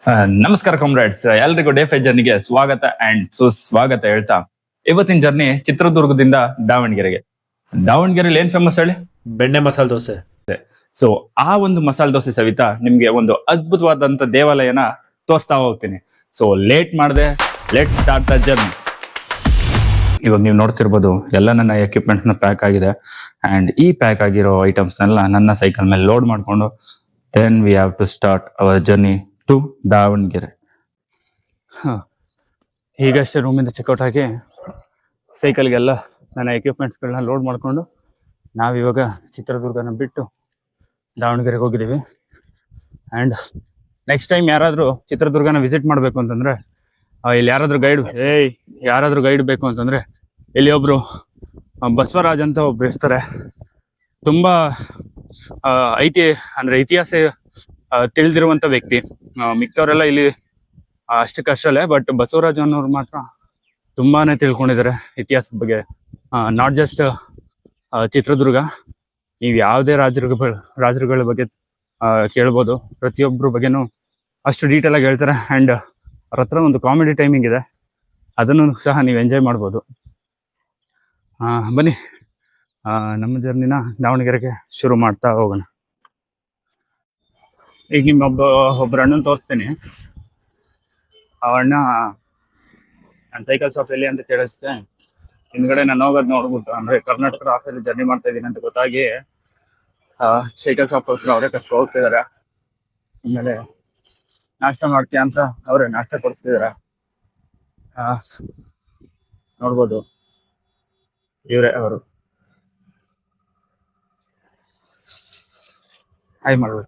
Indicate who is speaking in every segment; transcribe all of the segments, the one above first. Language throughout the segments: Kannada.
Speaker 1: ನಮಸ್ಕಾರ ಕಾಮ್ರೇಡ್ಸ್, ಎಲ್ರಿಗೂ ಡೇ 5 ಜರ್ನಿಗೆ ಸ್ವಾಗತ ಅಂಡ್ ಸುಸ್ವಾಗತ ಹೇಳ್ತಾ ಇವತ್ತಿನ ಜರ್ನಿ ಚಿತ್ರದುರ್ಗದಿಂದ ದಾವಣಗೆರೆಗೆ. ದಾವಣಗೆರೆಯಲ್ಲಿ ಏನ್ ಫೇಮಸ್ ಹೇಳಿ?
Speaker 2: ಬೆಣ್ಣೆ ಮಸಾಲೆ ದೋಸೆ.
Speaker 1: ಸೊ ಆ ಒಂದು ಮಸಾಲೆ ದೋಸೆ ಸವಿತಾ ನಿಮ್ಗೆ ಒಂದು ಅದ್ಭುತವಾದಂತ ದೇವಾಲಯನ ತೋರಿಸ್ತಾ ಹೋಗ್ತೀನಿ. ಸೊ ಲೇಟ್ ಮಾಡದೆ ಲೆಟ್ ಸ್ಟಾರ್ಟ್ ದ ಜರ್ನಿ. ಇವಾಗ ನೀವು ನೋಡ್ತಿರ್ಬೋದು ಎಲ್ಲ ನನ್ನ ಎಕ್ವಿಪ್ಮೆಂಟ್ ನ ಪ್ಯಾಕ್ ಆಗಿದೆ ಅಂಡ್ ಈ ಪ್ಯಾಕ್ ಆಗಿರೋ ಐಟಮ್ಸ್ ನೆಲ್ಲ ನನ್ನ ಸೈಕಲ್ ಮೇಲೆ ಲೋಡ್ ಮಾಡ್ಕೊಂಡು then we have to start our journey to Davanagere. ಈಗಷ್ಟೇ ರೂಮಿಂದ ಚೆಕ್ಔಟ್ ಆಗಿ ಸೈಕಲ್ಗೆಲ್ಲ ನನ್ನ ಎಕ್ವಿಪ್ಮೆಂಟ್ಸ್ಗಳನ್ನ ಲೋಡ್ ಮಾಡಿಕೊಂಡು ನಾವಿವಾಗ ಚಿತ್ರದುರ್ಗನ ಬಿಟ್ಟು ದಾವಣಗೆರೆಗೆ ಹೋಗಿದ್ದೀವಿ. ಆ್ಯಂಡ್ ನೆಕ್ಸ್ಟ್ ಟೈಮ್ ಯಾರಾದರೂ ಚಿತ್ರದುರ್ಗನ ವಿಸಿಟ್ ಮಾಡಬೇಕು ಅಂತಂದರೆ ಇಲ್ಲಿ ಯಾರಾದರೂ ಗೈಡ್ ಬೇಕು ಅಂತಂದರೆ ಇಲ್ಲಿ ಒಬ್ಬರು ಬಸವರಾಜ್ ಅಂತ ಒಬ್ರು ಇರ್ತಾರೆ. ತುಂಬ ಇತಿಹಾಸ ತಿಳಿದಿರುವಂಥ ವ್ಯಕ್ತಿ. ಮಿಕ್ಕವರೆಲ್ಲ ಇಲ್ಲಿ ಅಷ್ಟಕ್ಕಷ್ಟಲ್ಲೇ, ಬಟ್ ಬಸವರಾಜ್ ಅನ್ನೋರು ಮಾತ್ರ ತುಂಬಾನೇ ತಿಳ್ಕೊಂಡಿದ್ದಾರೆ ಇತಿಹಾಸದ ಬಗ್ಗೆ. ನಾಟ್ ಜಸ್ಟ್ ಚಿತ್ರದುರ್ಗ, ನೀವು ಯಾವುದೇ ರಾಜರುಗಳ ಬಗ್ಗೆ ಕೇಳ್ಬೋದು. ಪ್ರತಿಯೊಬ್ಬರ ಬಗ್ಗೆನೂ ಅಷ್ಟು ಡೀಟೇಲ್ ಆಗಿ ಹೇಳ್ತಾರೆ. ಆ್ಯಂಡ್ ಅವ್ರ ಹತ್ರ ಒಂದು ಕಾಮಿಡಿ ಟೈಮಿಂಗ್ ಇದೆ, ಅದನ್ನು ಸಹ ನೀವು ಎಂಜಾಯ್ ಮಾಡ್ಬೋದು. ಬನ್ನಿ ನಮ್ಮ ಜರ್ನಿನ ದಾವಣಗೆರೆಗೆ ಶುರು ಮಾಡ್ತಾ ಹೋಗೋಣ. ಈಗ ಒಬ್ಬರು ಅಣ್ಣನ ತೋರಿಸ್ತೀನಿ. ಆ ಅಣ್ಣ ನನ್ನ ಸೈಕಲ್ ಶಾಪ್ ಎಲ್ಲಿ ಅಂತ ಕೇಳಿಸ್ತೆ. ಹಿಂದ್ಗಡೆ ನಾನು ಹೋಗೋದು ನೋಡ್ಬಿಟ್ಟು, ಅಂದ್ರೆ ಕರ್ನಾಟಕದ ಆಫೀಸಲ್ಲಿ ಜರ್ನಿ ಮಾಡ್ತಾ ಇದ್ದೀನಿ ಅಂತ ಗೊತ್ತಾಗಿ ಸೈಕಲ್ ಶಾಪ್ ಅವರೇ ಕಷ್ಟ ಹೋಗ್ತಿದಾರೆ. ಆಮೇಲೆ ನಾಷ್ಟ ಮಾಡ್ತೀಯ ಅಂತ ಅವರೇ ನಾಷ್ಟ ಕೊಡಿಸ್ತಿದಾರೆ. ನೋಡ್ಬೋದು ಇವರೇ ಅವರು. ಹಾಯ್ ಮಾಡ್ಬೋದು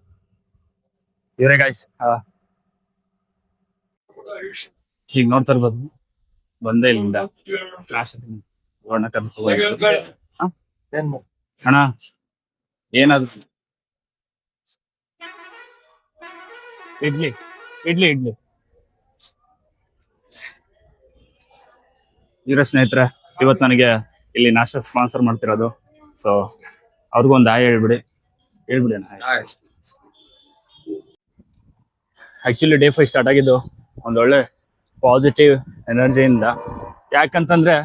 Speaker 1: ಇವರೇ ಗಾಯ್ಸ್. ಈಗ ನೋಡ್ತಾ ಇರ್ಬೋದು, ಬಂದೇ ಇಲ್ಲಿಂದ ಅಣ್ಣ ಏನಾದ್ರು ಇಡ್ಲಿ ಇಡ್ಲಿ ಇಡ್ಲಿ ಇವರ ಸ್ನೇಹಿತರೆ ಇವತ್ತು ನನಗೆ ಇಲ್ಲಿ ನಾಷ್ಟ ಸ್ಪಾನ್ಸರ್ ಮಾಡ್ತಿರೋದು. ಸೊ ಅವ್ರಿಗೂ ಒಂದು ಹಾಯ್ ಹೇಳ್ಬಿಡಿ ಅಣ್ಣ. ಆಕ್ಚುಲಿ ಡೇ 5 ಸ್ಟಾರ್ಟ್ ಆಗಿದ್ದು ಒಂದೊಳ್ಳೆ ಪಾಸಿಟಿವ್ ಎನರ್ಜಿಯಿಂದ. ಯಾಕಂತಂದ್ರೆ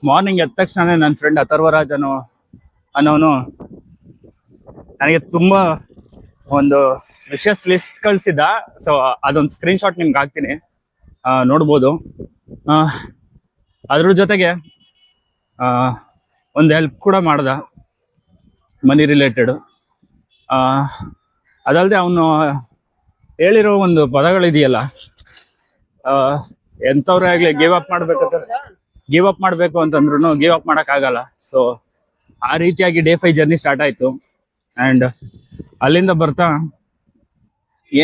Speaker 1: ಮಾರ್ನಿಂಗ್ ಎದ್ದ ತಕ್ಷಣ ನನ್ನ ಫ್ರೆಂಡ್ ಅಥರ್ವರಾಜ್ ಅನ್ನೋನು ನನಗೆ ತುಂಬಾ ಒಂದು ವಿಶಸ್ ಲಿಸ್ಟ್ ಕಳಿಸಿದ್ದ. ಸೊ ಅದೊಂದು ಸ್ಕ್ರೀನ್ ಶಾಟ್ ನಿಮ್ಗೆ ಹಾಕ್ತೀನಿ, ನೋಡ್ಬೋದು. ಅದ್ರ ಜೊತೆಗೆ ಒಂದು ಹೆಲ್ಪ್ ಕೂಡ ಮಾಡ್ದ, ಮನಿ ರಿಲೇಟೆಡ್. ಅದಲ್ಲದೆ ಅವನು ಹೇಳಿರೋ ಒಂದು ಪದಗಳಿದೆಯಲ್ಲ, ಎಂಥವ್ರೇ ಆಗ್ಲಿ ಗಿವ್ ಅಪ್ ಮಾಡಬೇಕು ಅಂತಂದ್ರು ಗಿವ್ ಅಪ್ ಮಾಡೋಕ್ಕಾಗಲ್ಲ. ಸೊ ಆ ರೀತಿಯಾಗಿ ಡೇ 5 ಜರ್ನಿ ಸ್ಟಾರ್ಟ್ ಆಯ್ತು. ಆ್ಯಂಡ್ ಅಲ್ಲಿಂದ ಬರ್ತಾ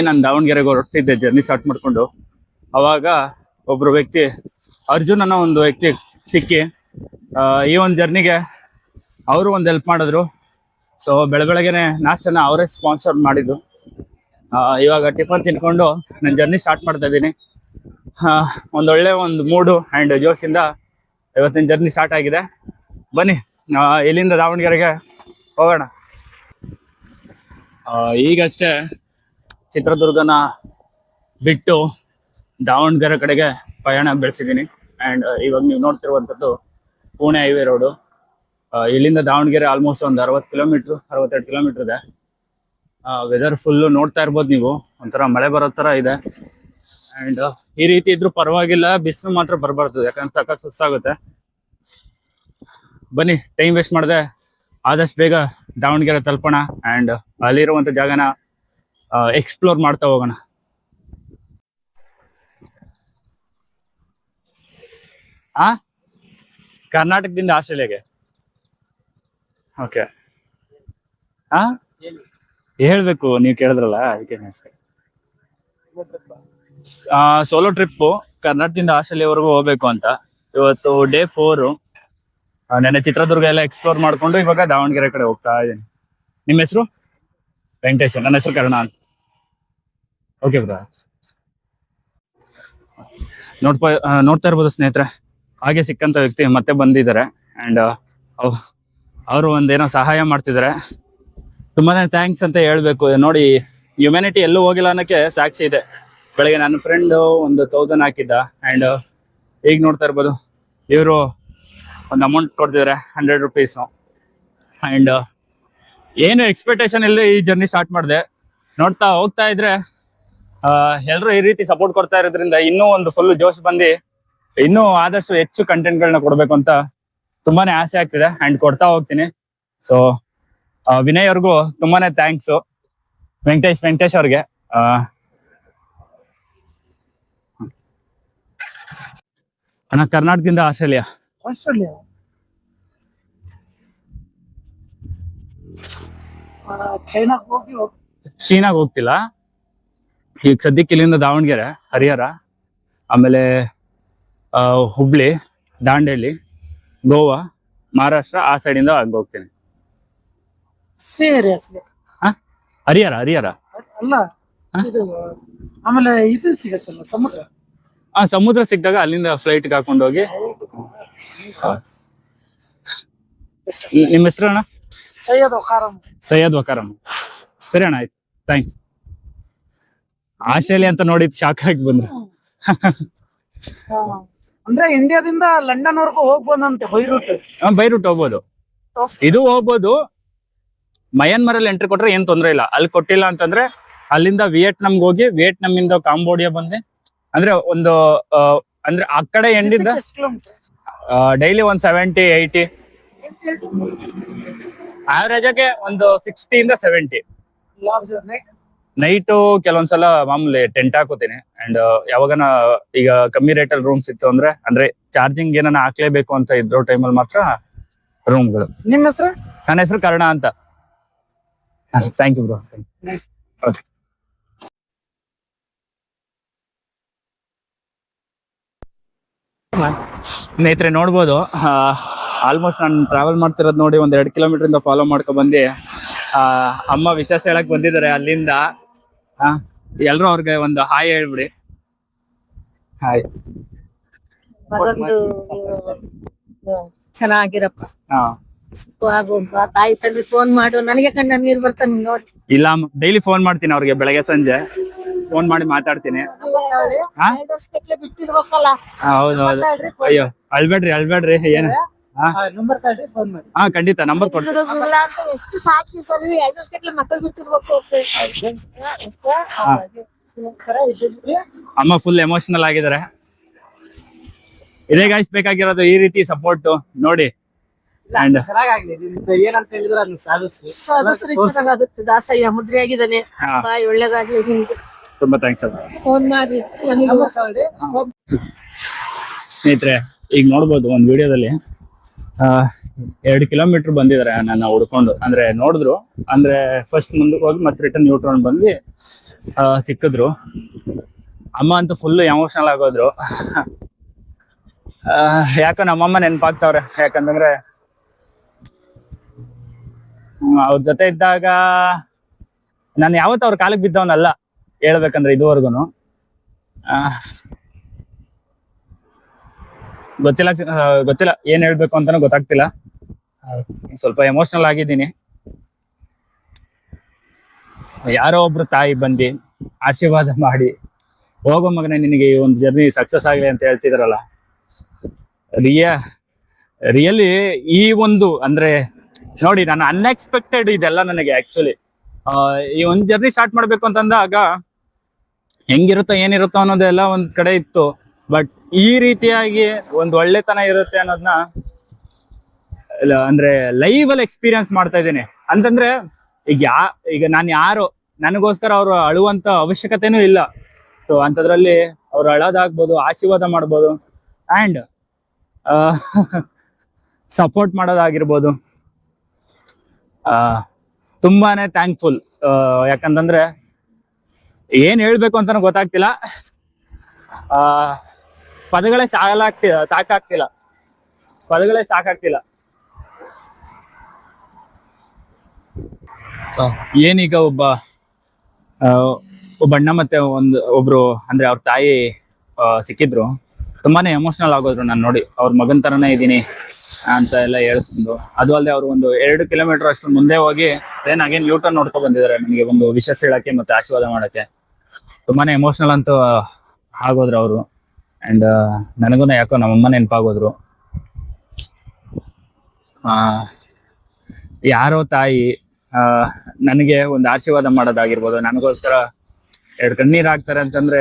Speaker 1: ನಾನು ದಾವಣಗೆರೆಗೆ ಹೊರಟಿದ್ದೆ ಜರ್ನಿ ಸ್ಟಾರ್ಟ್ ಮಾಡ್ಕೊಂಡು. ಅವಾಗ ಒಬ್ರು ವ್ಯಕ್ತಿ, ಅರ್ಜುನ್ ಅನ್ನೋ ಒಂದು ವ್ಯಕ್ತಿ ಸಿಕ್ಕಿ ಈ ಒಂದು ಜರ್ನಿಗೆ ಅವರು ಒಂದು ಹೆಲ್ಪ್ ಮಾಡಿದ್ರು. ಸೊ ಬೆಳಗ್ಗೆನೆ ನಾಷ್ಟನ ಅವರೇ ಸ್ಪಾನ್ಸರ್ ಮಾಡಿದ್ದು. ಇವಾಗ ಟಿಫನ್ ತಿನ್ಕೊಂಡು ನನ್ನ ಜರ್ನಿ ಸ್ಟಾರ್ಟ್ ಮಾಡ್ತಾ ಇದ್ದೀನಿ. ಒಂದೊಳ್ಳೆ ಒಂದು ಮೂಡು ಆ್ಯಂಡ್ ಜೋಶಿಂದ ಇವತ್ತಿನ ಜರ್ನಿ ಸ್ಟಾರ್ಟ್ ಆಗಿದೆ. ಬನ್ನಿ ಇಲ್ಲಿಂದ ದಾವಣಗೆರೆಗೆ ಹೋಗೋಣ. ಈಗಷ್ಟೇ ಚಿತ್ರದುರ್ಗನ ಬಿಟ್ಟು ದಾವಣಗೆರೆ ಕಡೆಗೆ ಪಯಣ ಬೆಳೆಸಿದ್ದೀನಿ. ಆ್ಯಂಡ್ ಇವಾಗ ನೀವು ನೋಡ್ತಿರುವಂಥದ್ದು ಪುಣೆ ಹೈವೇ ರೋಡು. ಇಲ್ಲಿಂದ ದಾವಣಗೆರೆ ಆಲ್ಮೋಸ್ಟ್ ಒಂದು 62 ಕಿಲೋಮೀಟರ್ ಇದೆ. ವೆದರ್ ಫುಲ್ಲು ನೋಡ್ತಾ ಇರ್ಬೋದು ನೀವು, ಒಂಥರ ಮಳೆ ಬರೋ ಥರ ಇದೆ. ಆ್ಯಂಡ್ ಈ ರೀತಿ ಇದ್ರೂ ಪರವಾಗಿಲ್ಲ, ಬಿಸಿಲು ಮಾತ್ರ ಬರಬಾರ್ದು, ಯಾಕಂದ್ರೆ ಸಖತ್ ಸುಸ್ತಾಗುತ್ತೆ. ಬನ್ನಿ ಟೈಮ್ ವೇಸ್ಟ್ ಮಾಡದೆ ಆದಷ್ಟು ಬೇಗ ದಾವಣಗೆರೆ ತಲುಪೋಣ ಆ್ಯಂಡ್ ಅಲ್ಲಿರುವಂಥ ಜಾಗನ ಎಕ್ಸ್ಪ್ಲೋರ್ ಮಾಡ್ತಾ ಹೋಗೋಣ. ಕರ್ನಾಟಕದಿಂದ ಆಸ್ಟ್ರೇಲಿಯಾಗೆ. ಓಕೆ, ಹೇಳ್ಬೇಕು, ನೀವು ಕೇಳಿದ್ರಲ್ಲ ಅದಕ್ಕೆ. ಸೋಲೋ ಟ್ರಿಪ್ಪು ಕರ್ನಾಟಕದಿಂದ ಆಸ್ಟ್ರೇಲಿಯಾವರೆಗೂ ಹೋಗ್ಬೇಕು ಅಂತ. ಇವತ್ತು ಡೇ 4. ನೆನ್ನೆ ಚಿತ್ರದುರ್ಗ ಎಲ್ಲ ಎಕ್ಸ್ಪ್ಲೋರ್ ಮಾಡ್ಕೊಂಡು ಇವಾಗ ದಾವಣಗೆರೆ ಕಡೆ ಹೋಗ್ತಾ ಇದ್ದೀನಿ. ನಿಮ್ಮ ಹೆಸರು? ವೆಂಕಟೇಶ್. ನನ್ನ ಹೆಸರು ಕರ್ಣ ಅಂತ. ಓಕೆ ಬ್ರಾ. ನೋಡ್ತಾ ಇರ್ಬೋದು ಸ್ನೇಹಿತರೆ, ಹಾಗೆ ಸಿಕ್ಕಂತ ವ್ಯಕ್ತಿ ಮತ್ತೆ ಬಂದಿದ್ದಾರೆ. ಆ್ಯಂಡ್ ಅವರು ಒಂದೇನೋ ಸಹಾಯ ಮಾಡ್ತಿದ್ದಾರೆ. ತುಂಬಾನೇ ಥ್ಯಾಂಕ್ಸ್ ಅಂತ ಹೇಳ್ಬೇಕು. ನೋಡಿ, ಹ್ಯುಮ್ಯಾನಿಟಿ ಎಲ್ಲೂ ಹೋಗಿಲ್ಲ ಅನ್ನೋಕ್ಕೆ ಸಾಕ್ಷಿ ಇದೆ. ಬೆಳಗ್ಗೆ ನನ್ನ ಫ್ರೆಂಡ್ ಒಂದು 1000 ಹಾಕಿದ್ದ. ಅಂಡ್ ಈಗ ನೋಡ್ತಾ ಇರ್ಬೋದು ಇವರು ಒಂದು ಅಮೌಂಟ್ ಕೊಡ್ತಿದ್ದಾರೆ 100 rupees. ಅಂಡ್ ಏನು ಎಕ್ಸ್ಪೆಕ್ಟೇಷನ್ ಇಲ್ಲದೆ ಈ ಜರ್ನಿ ಸ್ಟಾರ್ಟ್ ಮಾಡಿದೆ. ನೋಡ್ತಾ ಹೋಗ್ತಾ ಇದ್ರೆ ಎಲ್ಲರೂ ಈ ರೀತಿ ಸಪೋರ್ಟ್ ಕೊಡ್ತಾ ಇರೋದ್ರಿಂದ ಇನ್ನೂ ಒಂದು ಫುಲ್ ಜೋಶ್ ಬಂದು ಇನ್ನೂ ಆದಷ್ಟು ಹೆಚ್ಚು ಕಂಟೆಂಟ್ಗಳನ್ನ ಕೊಡ್ಬೇಕು ಅಂತ ತುಂಬಾನೇ ಆಸೆ ಆಗ್ತಿದೆ. ಅಂಡ್ ಕೊಡ್ತಾ ಹೋಗ್ತೀನಿ. ಸೊ ವಿನಯ್ ಅವ್ರಿಗೂ ತುಂಬಾನೇ ಥ್ಯಾಂಕ್ಸ್. ವೆಂಕಟೇಶ್ ಅವ್ರಿಗೆ ಅಣ್ಣ, ಕರ್ನಾಟಕದಿಂದ ಆಸ್ಟ್ರೇಲಿಯಾ ಚೀನಾಗ್ ಹೋಗ್ತಿಲ್ಲ ಈಗ ಸದ್ಯಕ್ಕೆ. ಇಲ್ಲಿಂದ ದಾವಣಗೆರೆ, ಹರಿಹರ, ಆಮೇಲೆ ಹುಬ್ಳಿ, ದಾಂಡೇಲಿ, ಗೋವಾ, ಮಹಾರಾಷ್ಟ್ರ ಆ ಸೈಡ್ ಇಂದ ಹೋಗ್ತೀನಿ. ಹರಿಹರ
Speaker 2: ಅಲ್ಲ, ಆಮೇಲೆ ಇದು ಸಿಗತ್ತಲ್ಲ ಸಮುದ್ರ.
Speaker 1: ಸಮುದ್ರ ಸಿಕ್ಕಿದಾಗ ಅಲ್ಲಿಂದ ಫ್ಲೈಟ್ ಹಾಕೊಂಡು ಹೋಗಿ. ನಿಮ್ಮ ಹೆಸರು ಅಣ್ಣ? ಸೈಯದ್ ವಕಾರಂ. ಸರಿ ಅಣ್ಣ, ಆಯ್ತು, ಥ್ಯಾಂಕ್ಸ್. ಆಸ್ಟ್ರೇಲಿಯಾ ಅಂತ ನೋಡಿದ್ ಶಾಕ್ ಆಗಿ ಬಂದ್ರೆ.
Speaker 2: ಅಂದ್ರೆ ಇಂಡಿಯಾದಿಂದ ಲಂಡನ್ ವರ್ಗು ಹೋಗ್ಬೋದಂತೆ ಬೈ
Speaker 1: ರೂಟ್ ಹೋಗ್ಬೋದು. ಇದು ಹೋಗ್ಬೋದು. ಮಯನ್ಮಾರ್ ಅಲ್ಲಿ ಎಂಟ್ರಿ ಕೊಟ್ರೆ ಏನ್ ತೊಂದ್ರೆ ಇಲ್ಲ. ಅಲ್ಲಿ ಕೊಟ್ಟಿಲ್ಲ ಅಂತಂದ್ರೆ ಅಲ್ಲಿಂದ ವಿಯೆಟ್ನಾಂಗೆ ಹೋಗಿ ವಿಯೆಟ್ನಾಂ ಇಂದ ಕಾಂಬೋಡಿಯಾ ಬಂದೆ ಅಂದ್ರೆ ಒಂದು ಅಂದ್ರೆ ಆ ಕಡೆ ಎಂಡಿಂದ ಡೈಲಿ ಒಂದು 70-80 ಆವರೇಜ್ ಆಗಿ ಒಂದು 60 ಇಂದ 70. ನೈಟು ಕೆಲವೊಂದ್ಸಲ ಮಾಮೂಲಿ ಟೆಂಟ್ ಹಾಕೋತೀನಿ. ಅಂಡ್ ಯಾವಾಗನ ಈಗ ಕಮ್ಮಿ ರೇಟ್ ಅಲ್ಲಿ ರೂಮ್ಸ್ ಇತ್ತು ಅಂದ್ರೆ ಚಾರ್ಜಿಂಗ್ ಏನಾನ ಹಾಕ್ಲೇಬೇಕು ಅಂತ ಇದ್ರೋ ಟೈಮಲ್ಲಿ ಮಾತ್ರ ರೂಮ್ಗಳು.
Speaker 2: ನಿಮ್ಮ ಹೆಸರು?
Speaker 1: ನನ್ನ ಹೆಸರು ಕರ್ಣ ಅಂತ. Thank you bro. ಸ್ನೇಹಿತರೆ ನೋಡ್ಬೋದು, ಆಲ್ಮೋಸ್ಟ್ ನಾನು ಟ್ರಾವೆಲ್ ಮಾಡ್ತಿರೋದು ನೋಡಿ 1-2 ಕಿಲೋಮೀಟರ್ ಇಂದ ಫಾಲೋ ಮಾಡ್ಕೊಂಡ್ ಬಂದು ಅಮ್ಮ ವಿಶ್ವಾಸ ಹೇಳಕ್ ಬಂದಿದ್ದಾರೆ ಅಲ್ಲಿಂದ. ಎಲ್ರು ಅವ್ರಿಗೆ ಒಂದು ಹಾಯ್ ಹೇಳ್ಬಿಡಿ. ಹಾಯ್.
Speaker 3: ಚೆನ್ನಾಗಿರಪ್ಪ. ತಾಯಿ ತಂದೆ ಫೋನ್ ಮಾಡು, ನನಗೆ ಕಣ್ಣ ನೀರ್ ಬರ್ತಾನೆ ನೋಡಿ.
Speaker 1: ಇಲ್ಲ, ಡೈಲಿ ಫೋನ್ ಮಾಡ್ತೀನಿ ಅವ್ರಿಗೆ, ಬೆಳಗ್ಗೆ ಸಂಜೆ ಫೋನ್ ಮಾಡಿ ಮಾತಾಡ್ತೀನಿ.
Speaker 3: ಬಿಟ್ಟಿರ್ಬೇಕಲ್ಲ.
Speaker 1: ಹೌದೌದು. ಅಯ್ಯೋ ಅಳ್ಬೇಡ್ರಿ ಏನ. ಖಂಡಿತ ನಂಬರ್ ಕೊಡ್ತೀನಿ.
Speaker 3: ಎಷ್ಟು ಸಾಕಿ ಸರಿ ಮಕ್ಕಳು ಬಿಟ್ಟಿರ್ಬೇಕು.
Speaker 1: ಅಮ್ಮ ಫುಲ್ ಎಮೋಷನಲ್ ಆಗಿದ್ದಾರೆ. ಇದೇ ಗಾಯ್ಸ್ ಬೇಕಾಗಿರೋದು, ಈ ರೀತಿ ಸಪೋರ್ಟ್ ನೋಡಿ.
Speaker 2: ಏನಂತ ಹೇಳಿದ್ರೆ ಅದನ್ನ
Speaker 3: ಸಾಧಿಸ್ರಿ, ಚೆನ್ನಾಗುತ್ತೆ. ದಾಸಯ್ಯ ಮುದ್ರೆ ಆಗಿದ್ದಾನೆ. ಬಾಯ್ ಒಳ್ಳೇದಾಗ್ಲಿ ನಿಮ್ಗೆ.
Speaker 1: ತುಂಬಾ ಥ್ಯಾಂಕ್ಸ್ ಅಮ್ಮ.
Speaker 3: ಫೋನ್ ಮಾಡಿ.
Speaker 1: ಸ್ನೇಹಿತರೆ ಈಗ ನೋಡ್ಬೋದು ಒಂದು ವಿಡಿಯೋದಲ್ಲಿ 2 ಕಿಲೋಮೀಟರ್ ಬಂದಿದ್ದಾರೆ ನನ್ನ ಹುಡ್ಕೊಂಡು. ಅಂದ್ರೆ ನೋಡಿದ್ರು, ಅಂದ್ರೆ ಫಸ್ಟ್ ಮುಂದಕ್ಕೆ ಹೋಗಿ ಮತ್ತೆ ರಿಟರ್ನ್ ನ್ಯೂಟ್ರನ್ ಬಂದು ಸಿಕ್ಕಿದ್ರು. ಅಮ್ಮ ಅಂತೂ ಫುಲ್ ಎಮೋಷನಲ್ ಆಗೋದ್ರು. ಯಾಕೋ ನಮ್ಮಮ್ಮ ನೆನಪಾಗ್ತಾವ್ರೆ. ಯಾಕಂತಂದ್ರೆ ಅವ್ರ ಜೊತೆ ಇದ್ದಾಗ ನಾನು ಯಾವತ್ತೂ ಅವ್ರ ಕಾಲಕ್ಕೆ ಬಿದ್ದವನಲ್ಲ ಹೇಳ್ಬೇಕಂದ್ರೆ ಇದುವರೆಗೂನು. ಗೊತ್ತಿಲ್ಲ ಏನ್ ಹೇಳ್ಬೇಕು ಅಂತಾನು ಗೊತ್ತಾಗ್ತಿಲ್ಲ. ಸ್ವಲ್ಪ ಎಮೋಷನಲ್ ಆಗಿದ್ದೀನಿ. ಯಾರೋ ಒಬ್ರು ತಾಯಿ ಬಂದು ಆಶೀರ್ವಾದ ಮಾಡಿ, ಹೋಗೋ ಮಗನೇ ನಿನಗೆ ಈ ಒಂದು ಜರ್ನಿ ಸಕ್ಸಸ್ ಆಗ್ಲಿ ಅಂತ ಹೇಳ್ತಿದಾರಲ್ಲ, ರಿಯಲಿ ಈ ಒಂದು ಅಂದ್ರೆ ನೋಡಿ, ನಾನು ಅನ್ಎಕ್ಸ್ಪೆಕ್ಟೆಡ್ ಇದೆಲ್ಲ ನನಗೆ. ಆಕ್ಚುಲಿ ಈ ಒಂದು ಜರ್ನಿ ಸ್ಟಾರ್ಟ್ ಮಾಡ್ಬೇಕು ಅಂತಂದಾಗ ಹೆಂಗಿರುತ್ತೋ ಏನಿರುತ್ತೋ ಅನ್ನೋದೆಲ್ಲ ಒಂದ್ ಕಡೆ ಇತ್ತು. ಬಟ್ ಈ ರೀತಿಯಾಗಿ ಒಂದು ಒಳ್ಳೆತನ ಇರುತ್ತೆ ಅನ್ನೋದನ್ನ ಅಂದ್ರೆ ಲೈವ್ ಅಲ್ಲಿ ಎಕ್ಸ್ಪೀರಿಯನ್ಸ್ ಮಾಡ್ತಾ ಇದ್ದೀನಿ. ಅಂತಂದ್ರೆ ಈಗ ನಾನು ಯಾರು, ನನಗೋಸ್ಕರ ಅವ್ರು ಅಳುವಂತ ಅವಶ್ಯಕತೆನೂ ಇಲ್ಲ. ಸೊ ಅಂತದ್ರಲ್ಲಿ ಅವ್ರು ಅಳೋದಾಗ್ಬೋದು, ಆಶೀರ್ವಾದ ಮಾಡ್ಬೋದು, ಅಂಡ್ ಸಪೋರ್ಟ್ ಮಾಡೋದಾಗಿರ್ಬೋದು. ತುಂಬಾನೇ ಥ್ಯಾಂಕ್ಫುಲ್. ಯಾಕಂತಂದ್ರೆ ಏನ್ ಹೇಳ್ಬೇಕು ಅಂತಾನು ಗೊತ್ತಾಗ್ತಿಲ್ಲ. ಪದಗಳೇ ಸಾಕಾಗ್ತಿಲ್ಲ. ಏನೀಗ ಒಬ್ಬ ಅಣ್ಣ ಮತ್ತೆ ಒಬ್ರು ಅಂದ್ರೆ ಅವ್ರ ತಾಯಿ ಸಿಕ್ಕಿದ್ರು. ತುಂಬಾನೇ ಎಮೋಷನಲ್ ಆಗೋದ್ರು ನಾನು ನೋಡಿ. ಅವ್ರ ಮಗನ್ ತರನೇ ಇದೀನಿ ಅಂತ ಎಲ್ಲ ಹೇಳ್ಕೊಂಡು, ಅದು ಅಲ್ಲದೆ ಅವ್ರು ಒಂದು 2 ಕಿಲೋಮೀಟರ್ ಅಷ್ಟು ಮುಂದೆ ಹೋಗಿ ಅಗೇನ್ ಯೂಟರ್ನ್ ನೋಡ್ಕೊ ಬಂದಿದ್ದಾರೆ ನನಗೆ ಒಂದು ವಿಷಸ್ ಹೇಳಕ್ಕೆ ಮತ್ತೆ ಆಶೀರ್ವಾದ ಮಾಡಕ್ಕೆ. ತುಂಬಾನೇ ಎಮೋಷನಲ್ ಅಂತೂ ಆಗೋದ್ರು ಅವರು. ಅಂಡ್ ನನಗೂ ಯಾಕೋ ನಮ್ಮಮ್ಮ ನೆನಪಾಗೋದ್ರು. ಯಾರೋ ತಾಯಿ ನನಗೆ ಒಂದು ಆಶೀರ್ವಾದ ಮಾಡೋದಾಗಿರ್ಬೋದು, ನನಗೋಸ್ಕರ 2 ಕಣ್ಣೀರ್ ಹಾಕ್ತಾರೆ ಅಂತಂದ್ರೆ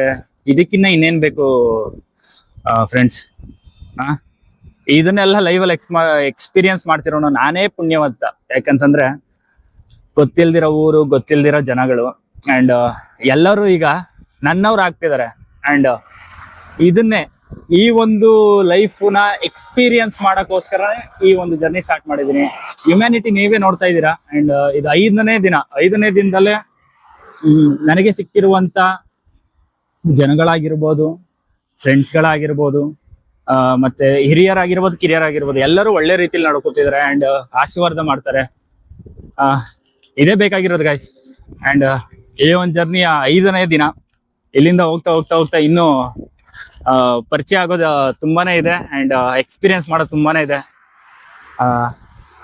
Speaker 1: ಇದಕ್ಕಿನ್ನ ಇನ್ನೇನ್ ಬೇಕು ಫ್ರೆಂಡ್ಸ್. ಇದನ್ನೆಲ್ಲ ಲೈವಲ್ಲಿ ಎಕ್ಸ್ಪೀರಿಯನ್ಸ್ ಮಾಡ್ತಿರೋನು ನಾನೇ ಪುಣ್ಯವಂತ. ಯಾಕಂತಂದ್ರೆ ಗೊತ್ತಿಲ್ದಿರೋ ಊರು, ಗೊತ್ತಿಲ್ದಿರೋ ಜನಗಳು, ಅಂಡ್ ಎಲ್ಲರೂ ಈಗ ನನ್ನವ್ರು ಆಗ್ತಿದ್ದಾರೆ. ಅಂಡ್ ಇದನ್ನೇ ಈ ಒಂದು ಲೈಫ್ನ ಎಕ್ಸ್ಪೀರಿಯನ್ಸ್ ಮಾಡಕ್ಕೋಸ್ಕರ ಈ ಒಂದು ಜರ್ನಿ ಸ್ಟಾರ್ಟ್ ಮಾಡಿದೀನಿ. ಹ್ಯುಮ್ಯಾನಿಟಿ ನೀವೇ ನೋಡ್ತಾ ಇದ್ದೀರಾ. ಅಂಡ್ ಇದು 5ನೇ ದಿನದಲ್ಲೇ ನನಗೆ ಸಿಕ್ಕಿರುವಂತ ಜನಗಳಾಗಿರ್ಬೋದು, ಫ್ರೆಂಡ್ಸ್ಗಳಾಗಿರ್ಬೋದು, ಮತ್ತೆ ಹಿರಿಯರಾಗಿರ್ಬೋದು, ಕಿರಿಯರಾಗಿರ್ಬೋದು, ಎಲ್ಲರೂ ಒಳ್ಳೆ ರೀತಿಯಲ್ಲಿ ನಡ್ಕೊತಿದ್ದಾರೆ ಅಂಡ್ ಆಶೀರ್ವಾದ ಮಾಡ್ತಾರೆ. ಇದೇ ಬೇಕಾಗಿರೋದು ಗೈಸ್. ಅಂಡ್ ಈ ಒಂದು ಜರ್ನಿಯ 5ನೇ ದಿನ. ಇಲ್ಲಿಂದ ಹೋಗ್ತಾ ಇನ್ನೂ ಪರಿಚಯ ಆಗೋದು ತುಂಬಾನೇ ಇದೆ ಅಂಡ್ ಎಕ್ಸ್ಪೀರಿಯನ್ಸ್ ಮಾಡೋದು ತುಂಬಾನೇ ಇದೆ.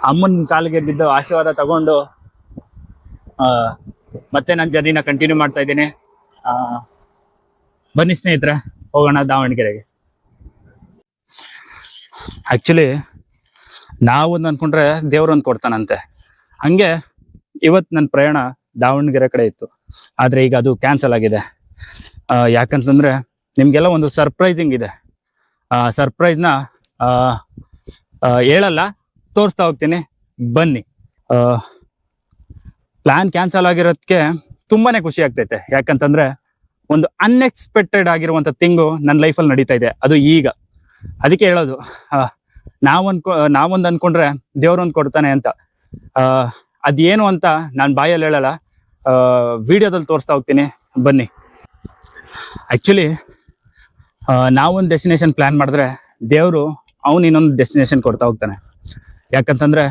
Speaker 1: ಅಮ್ಮನ ಕಾಲಿಗೆ ಬಿದ್ದು ಆಶೀರ್ವಾದ ತಗೊಂಡು ಮತ್ತೆ ನನ್ನ ಜರ್ನಿನ ಕಂಟಿನ್ಯೂ ಮಾಡ್ತಾ ಇದ್ದೀನಿ. ಬನ್ನಿ ಸ್ನೇಹಿತರೆ, ಹೋಗೋಣ ದಾವಣಗೆರೆಗೆ. ಆಕ್ಚುಲಿ ನಾವೊಂದು ಅನ್ಕೊಂಡ್ರೆ ದೇವ್ರೊಂದು ಕೊಡ್ತಾನಂತೆ. ಹಂಗೆ ಇವತ್ತು ನನ್ನ ಪ್ರಯಾಣ ದಾವಣಗೆರೆ ಕಡೆ ಇತ್ತು, ಆದ್ರೆ ಈಗ ಅದು ಕ್ಯಾನ್ಸಲ್ ಆಗಿದೆ. ಯಾಕಂತಂದ್ರೆ ನಿಮ್ಗೆಲ್ಲ ಒಂದು ಸರ್ಪ್ರೈಸಿಂಗ್ ಇದೆ. ಸರ್ಪ್ರೈಸ್ನ ಹೇಳಲ್ಲ, ತೋರಿಸ್ತಾ ಹೋಗ್ತೀನಿ, ಬನ್ನಿ. ಪ್ಲಾನ್ ಕ್ಯಾನ್ಸಲ್ ಆಗಿರೋದಕ್ಕೆ ತುಂಬಾನೇ ಖುಷಿ ಆಗ್ತೈತೆ. ಯಾಕಂತಂದ್ರೆ ಒಂದು ಅನ್ಎಕ್ಸ್ಪೆಕ್ಟೆಡ್ ಆಗಿರುವಂತ ಥಿಂಗು ನನ್ನ ಲೈಫಲ್ಲಿ ನಡೀತಾ ಇದೆ. ಅದು ಈಗ ಅದಕ್ಕೆ ಹೇಳೋದು, ನಾವೊಂದು ಅನ್ಕೊಂಡ್ರೆ ದೇವ್ರೊಂದು ಕೊಡ್ತಾನೆ ಅಂತ. ಅದೇನು ಅಂತ ನಾನು ಬಾಯಲ್ಲಿ ಹೇಳಲ್ಲ, ವಿಡಿಯೋದಲ್ಲಿ ತೋರಿಸ್ತಾ ಹೋಗ್ತೀನಿ, ಬನ್ನಿ. ಆಕ್ಚುಲಿ ನಾವೊಂದು ಡೆಸ್ಟಿನೇಷನ್ ಪ್ಲಾನ್ ಮಾಡಿದ್ರೆ ದೇವರು ಅವನು ಇನ್ನೊಂದು ಡೆಸ್ಟಿನೇಷನ್ ಕೊಡ್ತಾ ಹೋಗ್ತಾನೆ. ಯಾಕಂತಂದ್ರೆ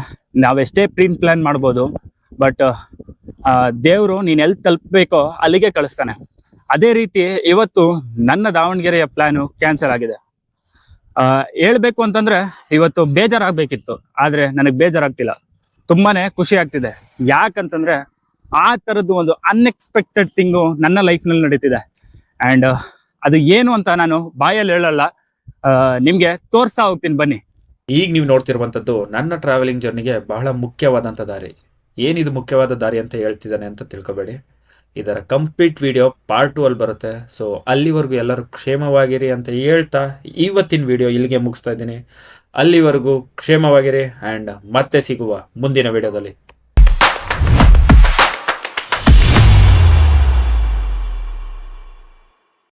Speaker 1: ನಾವೆಷ್ಟೇ ಪ್ಲಾನ್ ಮಾಡ್ಬೋದು, ಬಟ್ ದೇವರು ನೀನ್ ಎಲ್ಲಿ ತಲುಪಬೇಕೋ ಅಲ್ಲಿಗೆ ಕಳಿಸ್ತಾನೆ. ಅದೇ ರೀತಿ ಇವತ್ತು ನನ್ನ ದಾವಣಗೆರೆಯ ಪ್ಲಾನು ಕ್ಯಾನ್ಸಲ್ ಆಗಿದೆ. ಹೇಳ್ಬೇಕು ಅಂತಂದ್ರೆ ಇವತ್ತು ಬೇಜಾರಾಗ್ಬೇಕಿತ್ತು, ಆದ್ರೆ ನನಗೆ ಬೇಜಾರಾಗ್ತಿಲ್ಲ, ತುಂಬಾನೇ ಖುಷಿ ಆಗ್ತಿದೆ. ಯಾಕಂತಂದ್ರೆ ಆ ತರದ್ದು ಒಂದು ಅನ್ಎಕ್ಸ್ಪೆಕ್ಟೆಡ್ ಥಿಂಗು ನನ್ನ ಲೈಫ್ನಲ್ಲಿ ನಡೀತಿದೆ. ಅಂಡ್ ಅದು ಏನು ಅಂತ ನಾನು ಬಾಯಲ್ಲಿ ಹೇಳಲ್ಲ, ನಿಮ್ಗೆ ತೋರಿಸ್ತಾ ಹೋಗ್ತೀನಿ, ಬನ್ನಿ.
Speaker 4: ಈಗ ನೀವು ನೋಡ್ತಿರುವಂಥದ್ದು ನನ್ನ ಟ್ರಾವೆಲಿಂಗ್ ಜರ್ನಿಗೆ ಬಹಳ ಮುಖ್ಯವಾದಂಥ ದಾರಿ. ಏನಿದು ಮುಖ್ಯವಾದ ದಾರಿ ಅಂತ ಹೇಳ್ತಿದ್ದಾನೆ ಅಂತ ತಿಳ್ಕೊಬೇಡಿ. ಇದರ ಕಂಪ್ಲೀಟ್ ವಿಡಿಯೋ ಪಾರ್ಟ್ 2 ಅಲ್ಲಿ ಬರುತ್ತೆ. ಸೊ ಅಲ್ಲಿವರೆಗೂ ಎಲ್ಲರೂ ಕ್ಷೇಮವಾಗಿರಿ ಅಂತ ಹೇಳ್ತಾ ಇವತ್ತಿನ ವಿಡಿಯೋ ಇಲ್ಲಿಗೆ ಮುಗಿಸ್ತಾ ಇದ್ದೀನಿ. ಅಲ್ಲಿವರೆಗೂ ಕ್ಷೇಮವಾಗಿರಿ ಆ್ಯಂಡ್ ಮತ್ತೆ ಸಿಗುವ ಮುಂದಿನ ವಿಡಿಯೋದಲ್ಲಿ.